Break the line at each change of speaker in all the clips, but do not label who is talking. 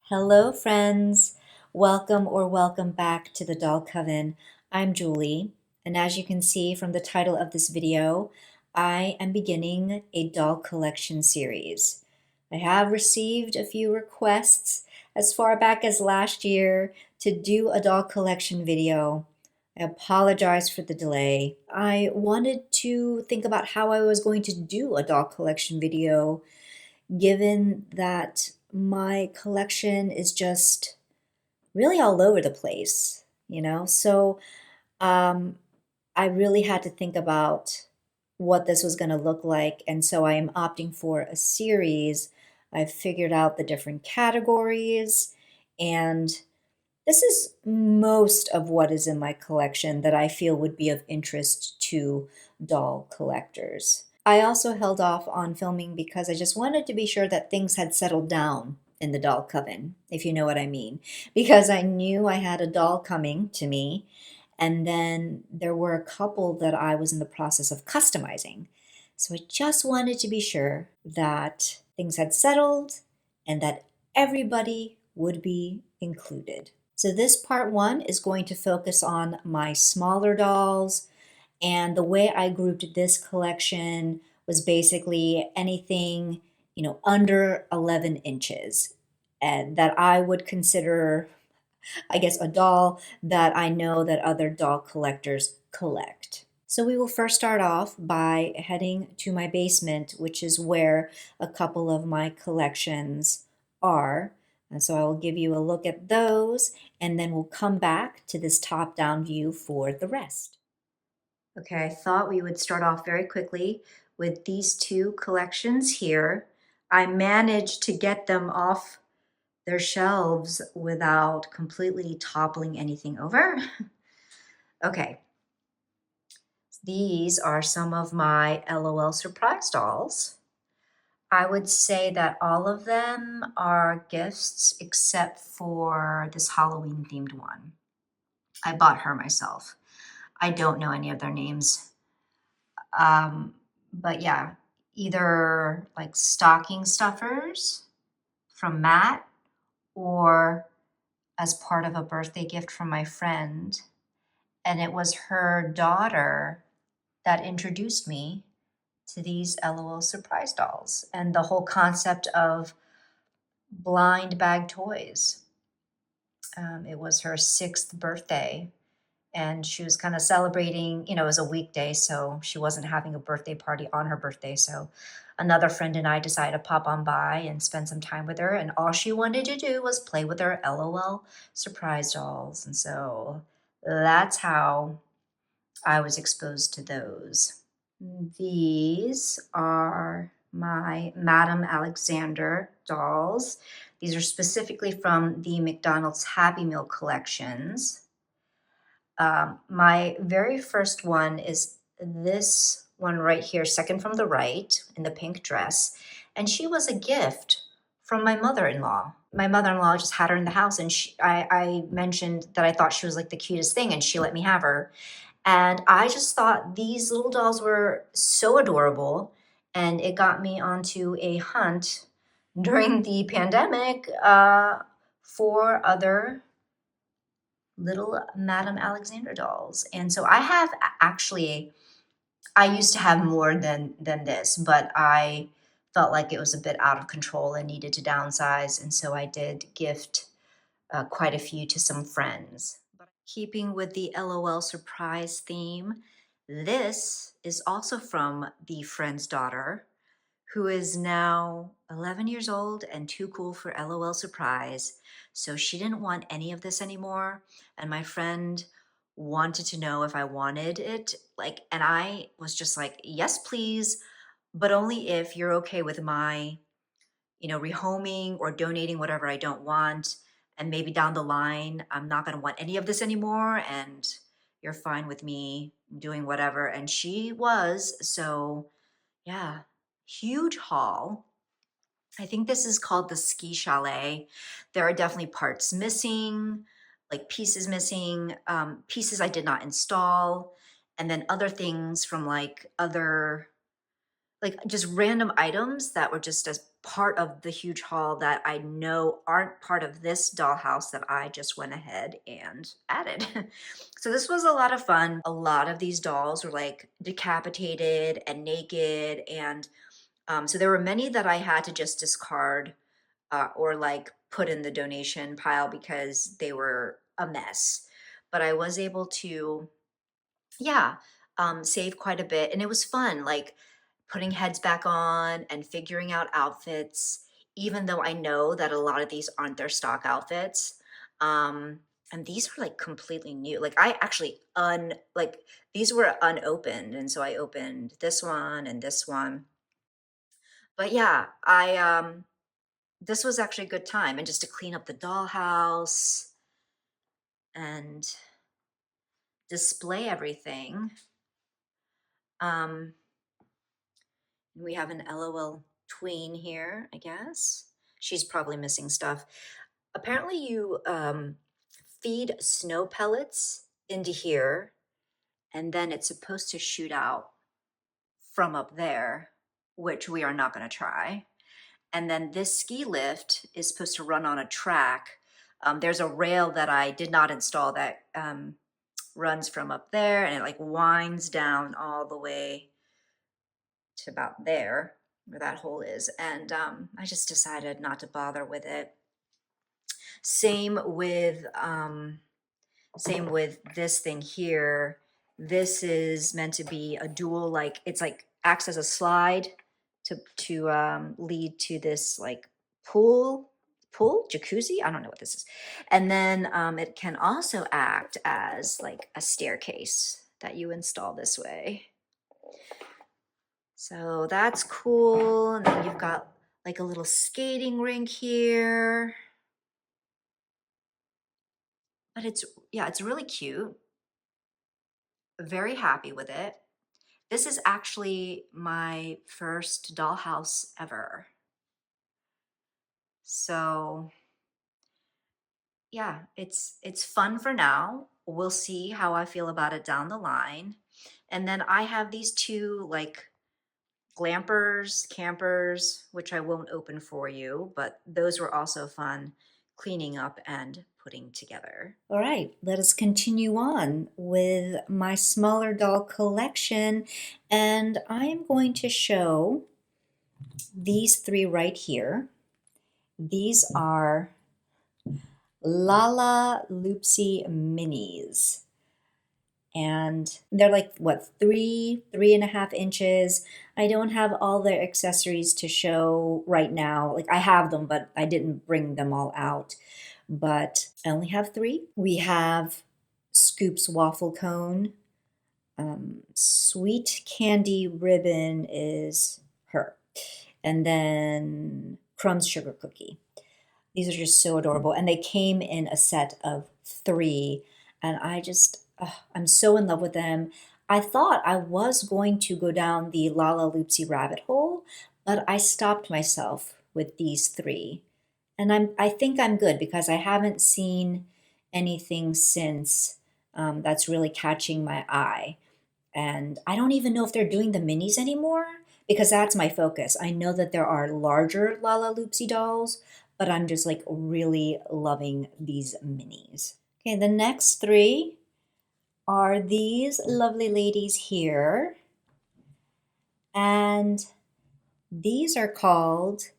Hello, friends. Welcome back to the Doll Coven. I'm Julie, and as you can see from the title of this video, I am beginning a doll collection series. I have received a few requests as far back as last year to do a doll collection video. I apologize for the delay. I wanted to think about how I was going to do a doll collection video given that my collection is just really all over the place, you know? Um, I really had to think about what this was going to look like. And so I am opting for a series. I've figured out the different categories, and this is most of what is in my collection that I feel would be of interest to doll collectors. I also held off on filming because I just wanted to be sure that things had settled down in the doll coven, if you know what I mean. Because I knew I had a doll coming to me, and then there were a couple that I was in the process of customizing. So I just wanted to be sure that things had settled and that everybody would be included. So this part one is going to focus on my smaller dolls, and the way I grouped this collection was basically anything, under 11 inches, and that I would consider, I guess, a doll that I know that other doll collectors collect. So we will first start off by heading to my basement, which is where a couple of my collections are. And so I will give you a look at those, and then we'll come back to this top-down view for the rest. Okay, I thought we would start off very quickly with these two collections here. I managed to get them off their shelves without completely toppling anything over. Okay, these are some of my LOL surprise dolls. I would say that all of them are gifts except for this Halloween themed one. I bought her myself. I don't know any of their names. But yeah, either like stocking stuffers from Matt or as part of a birthday gift from my friend. And it was her daughter that introduced me to these LOL surprise dolls and the whole concept of blind bag toys. It was her 6th birthday, and she was kind of celebrating, it was a weekday, so she wasn't having a birthday party on her birthday. So another friend and I decided to pop on by and spend some time with her, and all she wanted to do was play with her LOL surprise dolls. And so that's how I was exposed to those. These are my Madame Alexander dolls. These are specifically from the McDonald's Happy Meal collections. My very first one is this one right here, second from the right, in the pink dress. And she was a gift from my mother-in-law. My mother-in-law just had her in the house, and I mentioned that I thought she was like the cutest thing, and she let me have her. And I just thought these little dolls were so adorable, and it got me onto a hunt during the pandemic for other little Madame Alexander dolls. And so I have actually, I used to have more than this, but I felt like it was a bit out of control and needed to downsize. And so I did gift quite a few to some friends. Keeping with the LOL surprise theme, this is also from the friend's daughter, who is now 11 years old and too cool for LOL surprise. So she didn't want any of this anymore. And my friend wanted to know if I wanted it. And I was just like, yes, please, but only if you're okay with my, rehoming or donating whatever I don't want. And maybe down the line, I'm not going to want any of this anymore. And you're fine with me doing whatever. And she was. So yeah, huge haul. I think this is called the ski chalet. There are definitely parts missing, like pieces missing, pieces I did not install, and then other things from like just random items that were just as part of the huge haul that I know aren't part of this dollhouse that I just went ahead and added. So this was a lot of fun. A lot of these dolls were like decapitated and naked, and so there were many that I had to just discard or like put in the donation pile because they were a mess. But I was able to, yeah, save quite a bit, and it was fun, like putting heads back on and figuring out outfits, even though I know that a lot of these aren't their stock outfits. Um, and these are like completely new. Like I actually like these were unopened, and so I opened this one and this one. But yeah, I this was actually a good time, and just to clean up the dollhouse and display everything. Um, we have an LOL tween here, I guess. She's probably missing stuff. Apparently, you feed snow pellets into here, and then it's supposed to shoot out from up there, which we are not going to try. And then this ski lift is supposed to run on a track. There's a rail that I did not install that runs from up there, and it like winds down all the way to about there where that hole is. And I just decided not to bother with it. Same with this thing here. This is meant to be a dual, like it's like acts as a slide to lead to this like pool jacuzzi. I don't know what this is. And then it can also act as like a staircase that you install this way. So that's cool. And then you've got like a little skating rink here. But it's, yeah, it's really cute. Very happy with it. This is actually my first dollhouse ever. So yeah, it's fun for now. We'll see how I feel about it down the line. And then I have these two like glampers, campers, which I won't open for you, but those were also fun cleaning up and putting together. All right, let us continue on with my smaller doll collection. And I am going to show these three right here. These are Lalaloopsy Minis. And they're like, what, 3.5 inches. I don't have all their accessories to show right now. Like I have them, but I didn't bring them all out. But I only have three. We have Scoop's waffle cone. Sweet candy ribbon is her. And then Crumb's sugar cookie. These are just so adorable. And they came in a set of three. And I'm so in love with them. I thought I was going to go down the Lalaloopsy rabbit hole, but I stopped myself with these three. And I think I'm good because I haven't seen anything since that's really catching my eye. And I don't even know if they're doing the minis anymore because that's my focus. I know that there are larger Lalaloopsy dolls, but I'm just like really loving these minis. Okay, the next three are these lovely ladies here. And these are called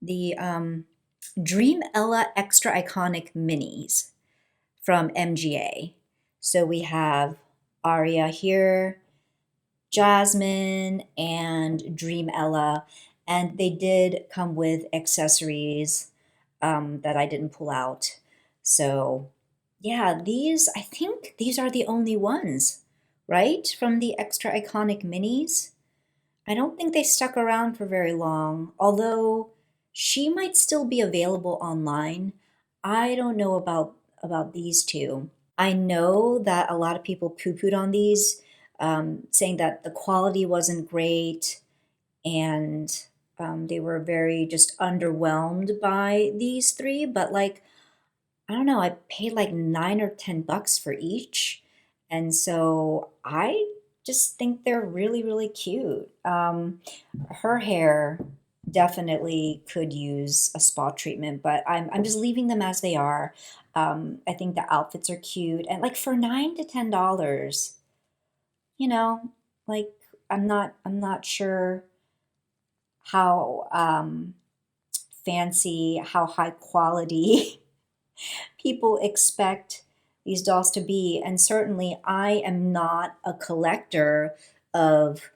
the Dream Ella Extra Iconic Minis from MGA. So we have Aria here, Jasmine, and Dream Ella. And they did come with accessories that I didn't pull out. So yeah, I think these are the only ones, right? From the extra iconic minis. I don't think they stuck around for very long, although she might still be available online. I don't know about these two. I know that a lot of people poo-pooed on these, saying that the quality wasn't great and they were very just underwhelmed by these three. But like, I don't know, I paid like $9 or $10 for each. And so I just think they're really, really cute. Her hair definitely could use a spa treatment, but I'm just leaving them as they are. I think the outfits are cute, and like for $9 to $10, you know, like I'm not sure how fancy, how high quality people expect these dolls to be, and certainly I am not a collector of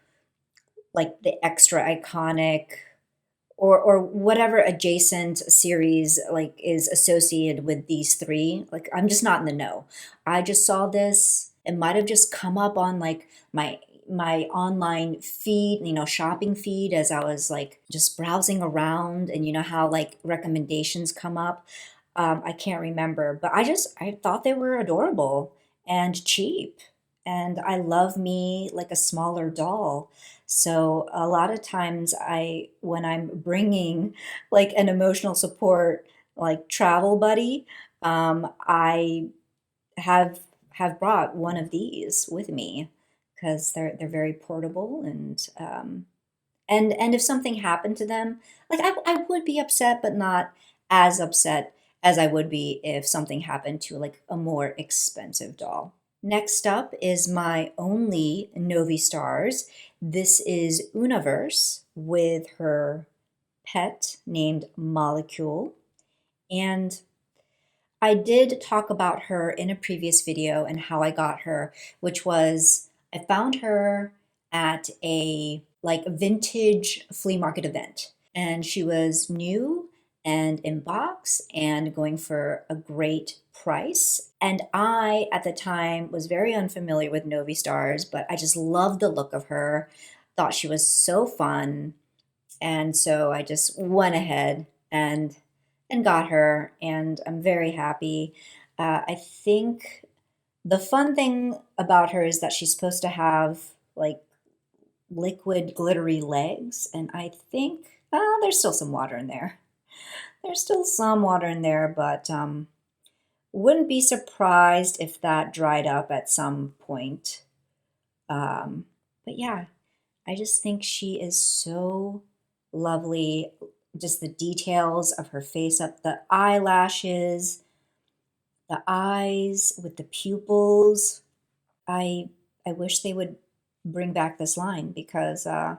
like the extra iconic or whatever adjacent series like is associated with these three. Like I'm just not in the know. I just saw this. It might have just come up on like my online feed, shopping feed as I was like just browsing around, and you know how like recommendations come up. I can't remember, but I thought they were adorable and cheap. And I love me like a smaller doll. So a lot of times when I'm bringing like an emotional support, like travel buddy, I have have brought one of these with me because they're very portable and if something happened to them, like I would be upset, but not as upset as I would be if something happened to like a more expensive doll. Next up is my only Novi Stars. This is Universe with her pet named Molecule. And I did talk about her in a previous video and how I got her, which was I found her at a like vintage flea market event, and she was new and in box and going for a great price. And I at the time was very unfamiliar with Novi Stars, but I just loved the look of her, thought she was so fun, and so I just went ahead and got her, and I'm very happy. I think the fun thing about her is that she's supposed to have like liquid glittery legs, and I think there's still some water in there. There's still some water in there, but wouldn't be surprised if that dried up at some point. But yeah, I just think she is so lovely. Just the details of her face up, the eyelashes, the eyes with the pupils. I I wish they would bring back this line because yeah,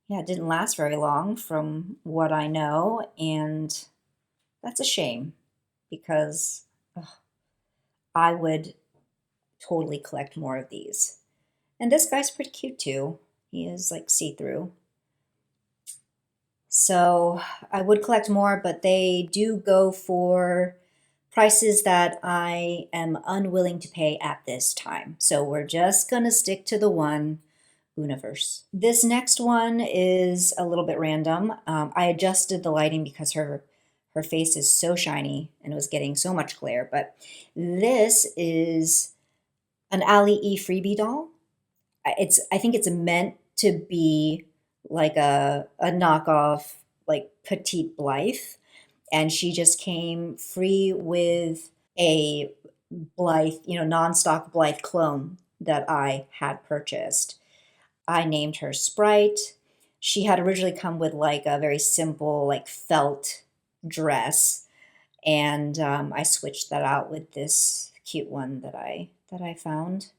it didn't last very long from what I know, and that's a shame because ugh, I would totally collect more of these. And this guy's pretty cute too. He is like see-through. So I would collect more, but they do go for prices that I am unwilling to pay at this time. So we're just gonna stick to the one Universe. This next one is a little bit random. I adjusted the lighting because her face is so shiny and it was getting so much glare. But this is an Ali E freebie doll. I think it's meant to be like a knockoff like Petite Blythe, and she just came free with a Blythe, non-stock Blythe clone that I had purchased. I named her Sprite. She had originally come with like a very simple like felt dress, and I switched that out with this cute one that I found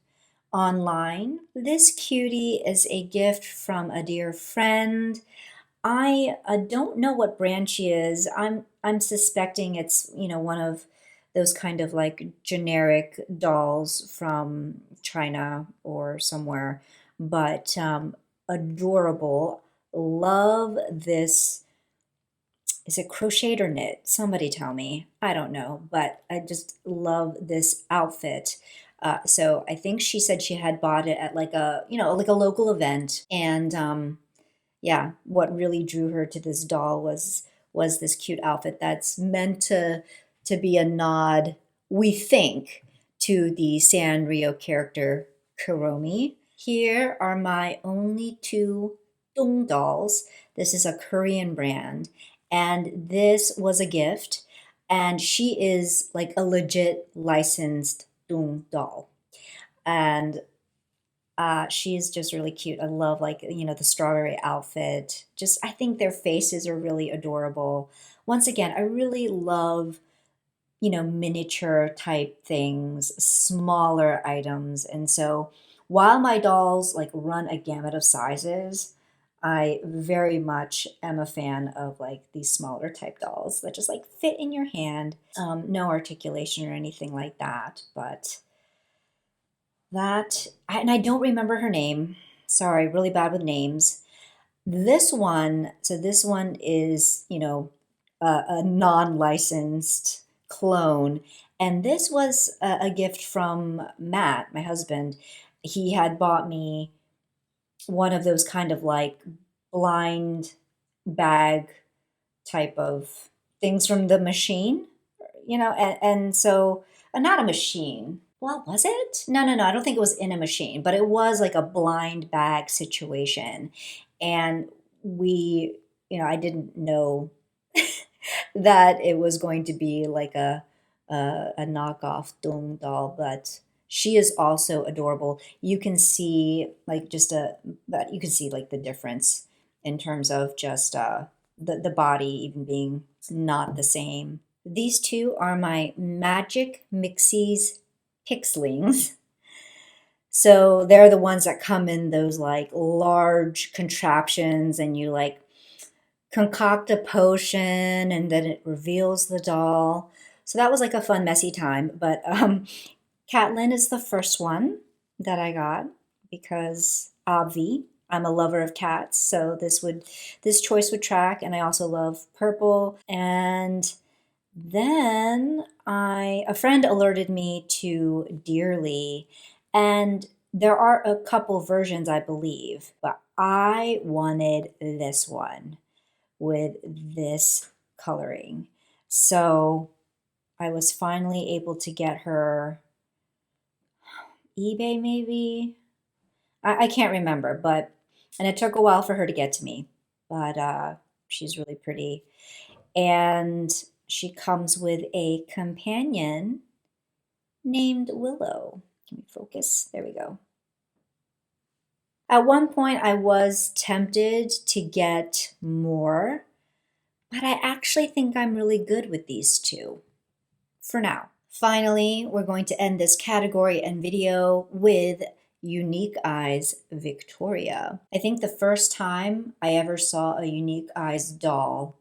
online. This cutie is a gift from a dear friend. I don't know what brand she is. I'm suspecting it's one of those kind of like generic dolls from China or somewhere, but adorable. Love this. Is it crocheted or knit? Somebody tell me. I don't know, but I just love this outfit. So I think she said she had bought it at like a local event, and yeah, what really drew her to this doll was this cute outfit that's meant to be a nod, we think, to the Sanrio character Kuromi. Here are my only two Ddung dolls. This is a Korean brand, and this was a gift, and she is like a legit licensed Ddung doll. And She's just really cute. I love, like, the strawberry outfit. Just, I think their faces are really adorable. Once again, I really love, miniature type things, smaller items. And so while my dolls like run a gamut of sizes, I very much am a fan of like these smaller type dolls that just like fit in your hand. No articulation or anything like that, but and I don't remember her name. Sorry, really bad with names. This one is, a non-licensed clone. And this was a gift from Matt, my husband. He had bought me one of those kind of like blind bag type of things from the machine, and so not a machine. Well, was it? No, no, no. I don't think it was in a machine, but it was like a blind bag situation. And I didn't know that it was going to be like a knockoff Ddung doll, but she is also adorable. You can see like but you can see like the difference in terms of just the body even being not the same. These two are my Magic Mixies Pixlings. So they're the ones that come in those like large contraptions, and you like concoct a potion and then it reveals the doll. So that was like a fun, messy time. But Catelyn is the first one that I got because obvi, I'm a lover of cats, so this choice would track, and I also love purple. And then a friend alerted me to Dearly, and there are a couple versions, I believe, but I wanted this one with this coloring. So I was finally able to get her eBay, maybe. I can't remember, and it took a while for her to get to me, but she's really pretty. And she comes with a companion named Willow. Can we focus? There we go. At one point, I was tempted to get more, but I actually think I'm really good with these two for now. Finally, we're going to end this category and video with Unique Eyes Victoria. I think the first time I ever saw a Unique Eyes doll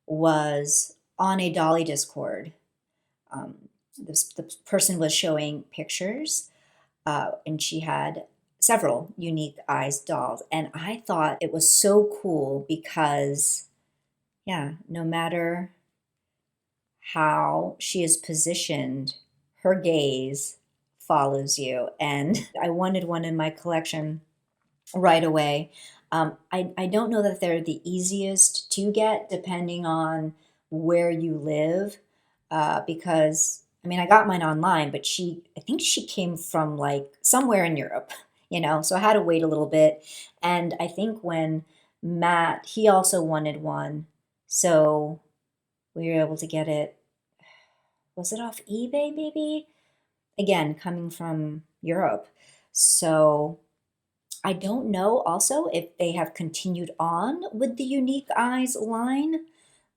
was on a Dolly Discord. The person was showing pictures, and she had several Unique Eyes dolls. And I thought it was so cool because, yeah, no matter how she is positioned, her gaze follows you. And I wanted one in my collection right away. I don't know that they're the easiest to get depending on where you live, because I mean, I got mine online, but I think she came from like somewhere in Europe, so I had to wait a little bit. And I think when Matt, he also wanted one, so we were able to get it. Was it off eBay, maybe? Again, coming from Europe. So I don't know also if they have continued on with the Unique Eyes line.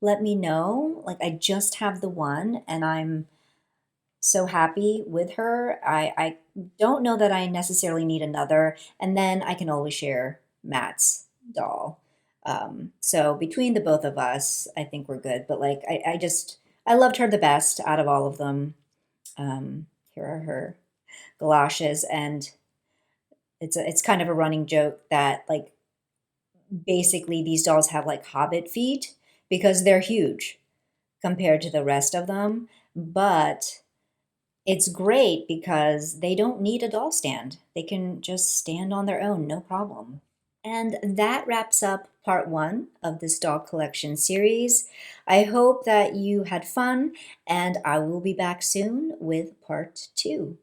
Let me know. Like, I just have the one and I'm so happy with her. I don't know that I necessarily need another. And then I can always share Matt's doll. So between the both of us, I think we're good. But like, I loved her the best out of all of them. Here are her galoshes, and it's kind of a running joke that like basically these dolls have like hobbit feet because they're huge compared to the rest of them. But it's great because they don't need a doll stand. They can just stand on their own, no problem. And that wraps up part one of this doll collection series. I hope that you had fun, and I will be back soon with part two.